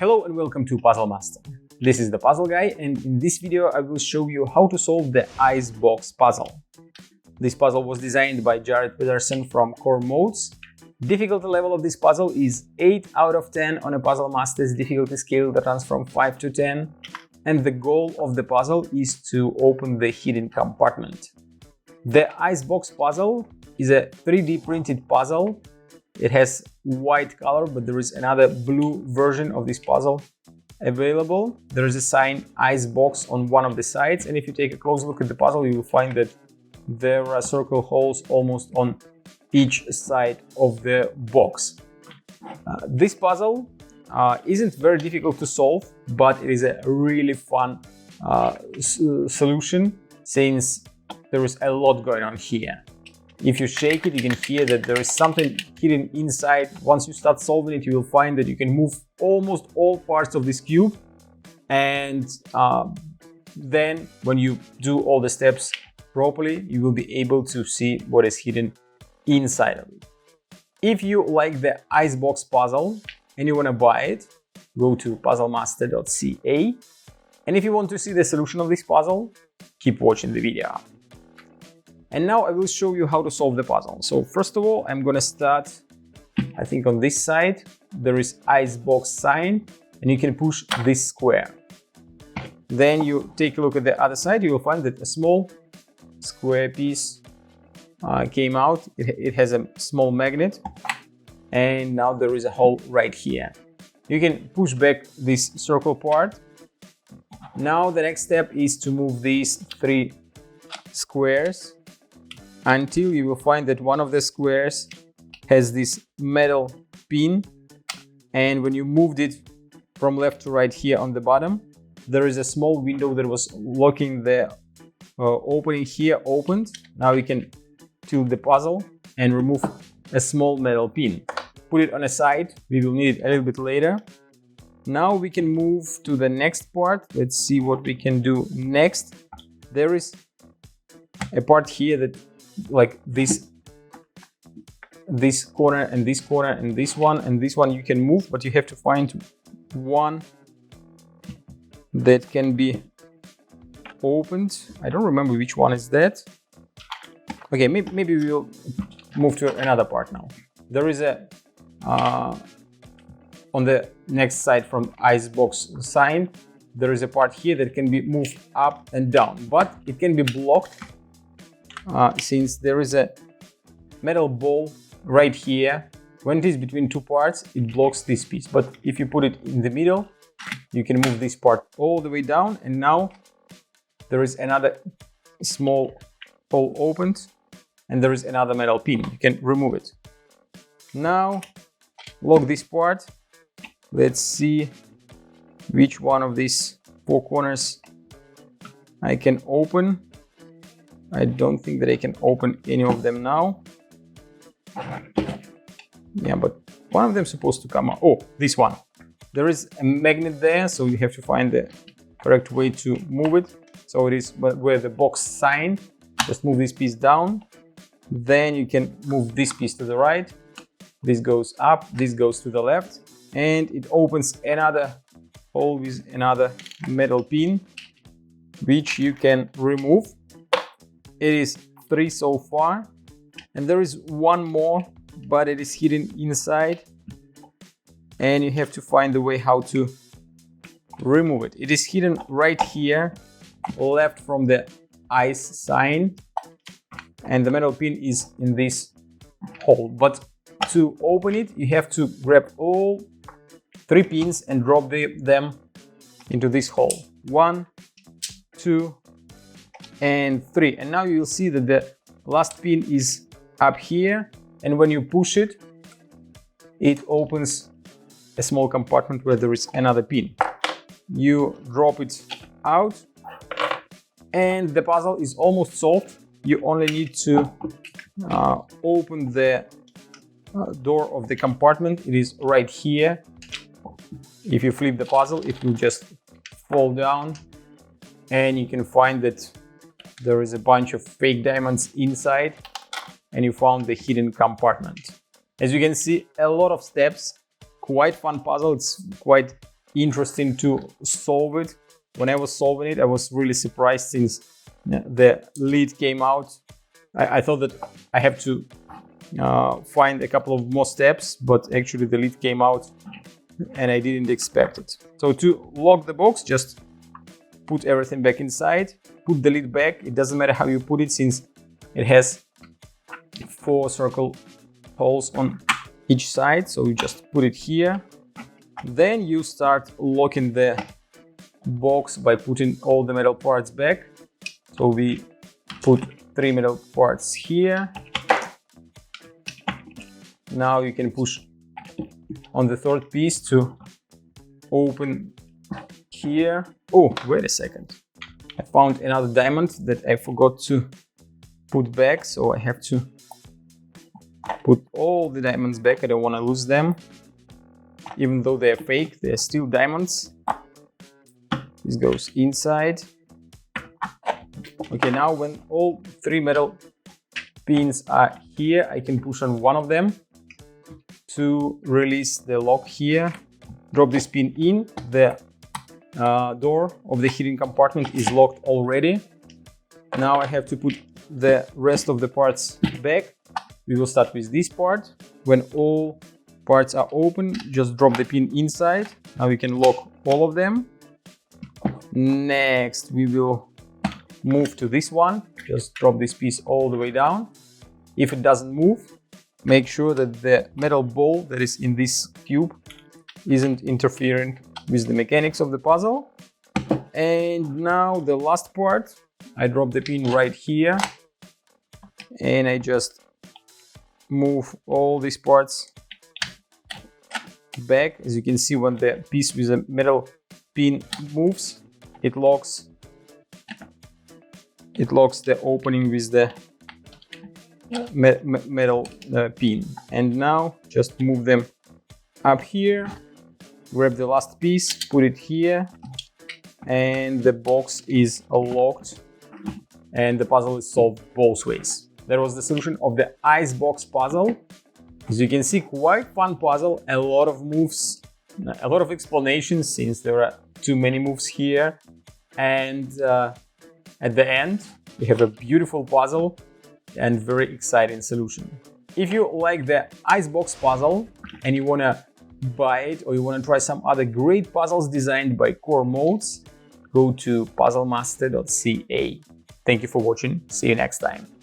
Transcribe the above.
Hello and welcome to Puzzle Master. This is the Puzzle Guy, and in this video I will show you how to solve the Icebox puzzle. This puzzle was designed by Jared Peterson from Core Modes. Difficulty level of this puzzle is 8 out of 10 on a Puzzle Master's difficulty scale that runs from 5 to 10. And the goal of the puzzle is to open the hidden compartment. The Icebox puzzle is a 3D printed puzzle. It has white color, but there is another blue version of this puzzle available. There is a sign Icebox on one of the sides, and if you take a close look at the puzzle, you will find that there are circle holes almost on each side of the box. This puzzle isn't very difficult to solve, but it is a really fun solution since there is a lot going on here. If you shake it, you can hear that there is something hidden inside. Once you start solving it, you will find that you can move almost all parts of this cube. And then when you do all the steps properly, you will be able to see what is hidden inside of it. If you like the Icebox puzzle and you want to buy it, go to puzzlemaster.ca. And if you want to see the solution of this puzzle, keep watching the video. And now I will show you how to solve the puzzle. So first of all, I'm gonna start, I think on this side, there is Icebox sign, and you can push this square. Then you take a look at the other side, you will find that a small square piece came out. It has a small magnet, and now there is a hole right here. You can push back this circle part. Now the next step is to move these 3 squares until you will find that one of the squares has this metal pin, and when you moved it from left to right here on the bottom, there is a small window that was locking the opening here opened. Now you can tilt the puzzle and remove a small metal pin. Put it on a side, we will need it a little bit later. Now we can move to the next part. Let's see what we can do next. There is a part here that like this corner and this corner and this one you can move, but you have to find one that can be opened. I don't remember which one is that. Okay, maybe we'll move to another part now. There is a on the next side from Icebox sign, there is a part here that can be moved up and down, but it can be blocked since there is a metal ball right here. When it is between 2 parts, it blocks this piece, but if you put it in the middle, you can move this part all the way down, and now there is another small hole opened, and there is another metal pin. You can remove it. Now lock this part. Let's see which one of these 4 corners I can open. I don't think that I can open any of them now. Yeah, but one of them is supposed to come out. Oh, this one. There is a magnet there, so you have to find the correct way to move it. So it is where the box sign. Just move this piece down. Then you can move this piece to the right. This goes up, this goes to the left, and it opens another hole with another metal pin, which you can remove. It is 3 so far, and there is one more, but it is hidden inside, and you have to find the way how to remove it. It is hidden right here, left from the ice sign, and the metal pin is in this hole. But to open it, you have to grab all 3 pins and drop them into this hole. 1, 2, and 3. And now you will see that the last pin is up here, and when you push it, it opens a small compartment where there is another pin. You drop it out, and the puzzle is almost solved. You only need to open the door of the compartment. It is right here. If you flip the puzzle, it will just fall down, and you can find that there is a bunch of fake diamonds inside, and you found the hidden compartment. As you can see, a lot of steps, quite fun puzzle. It's quite interesting to solve it. When I was solving it, I was really surprised since the lid came out. I thought that I have to find a couple of more steps, but actually the lid came out and I didn't expect it. So to lock the box, just put everything back inside, put the lid back. It doesn't matter how you put it since it has 4 circle holes on each side. So you just put it here. Then you start locking the box by putting all the metal parts back. So we put 3 metal parts here. Now you can push on the 3rd piece to open here. Oh, wait a second. I found another diamond that I forgot to put back, so I have to put all the diamonds back. I don't want to lose them. Even though they're fake, they're still diamonds. This goes inside. Okay, now when all 3 metal pins are here, I can push on one of them to release the lock here. Drop this pin in. The door of the hidden compartment is locked already. Now I have to put the rest of the parts back. We will start with this part. When all parts are open, just drop the pin inside. Now we can lock all of them. Next, we will move to this one. Just drop this piece all the way down. If it doesn't move, make sure that the metal ball that is in this cube isn't interfering with the mechanics of the puzzle. And now the last part, I drop the pin right here and I just move all these parts back. As you can see, when the piece with the metal pin moves, it locks the opening with the metal pin. And now just move them up here, grab the last piece, put it here, and the box is locked and the puzzle is solved both ways. That was the solution of the icebox puzzle. As you can see, quite fun puzzle, a lot of moves, a lot of explanations since there are too many moves here. And at the end, we have a beautiful puzzle and very exciting solution. If you like the icebox puzzle and you want to buy it, or you want to try some other great puzzles designed by Core Modes, go to puzzlemaster.ca. Thank you for watching. See you next time.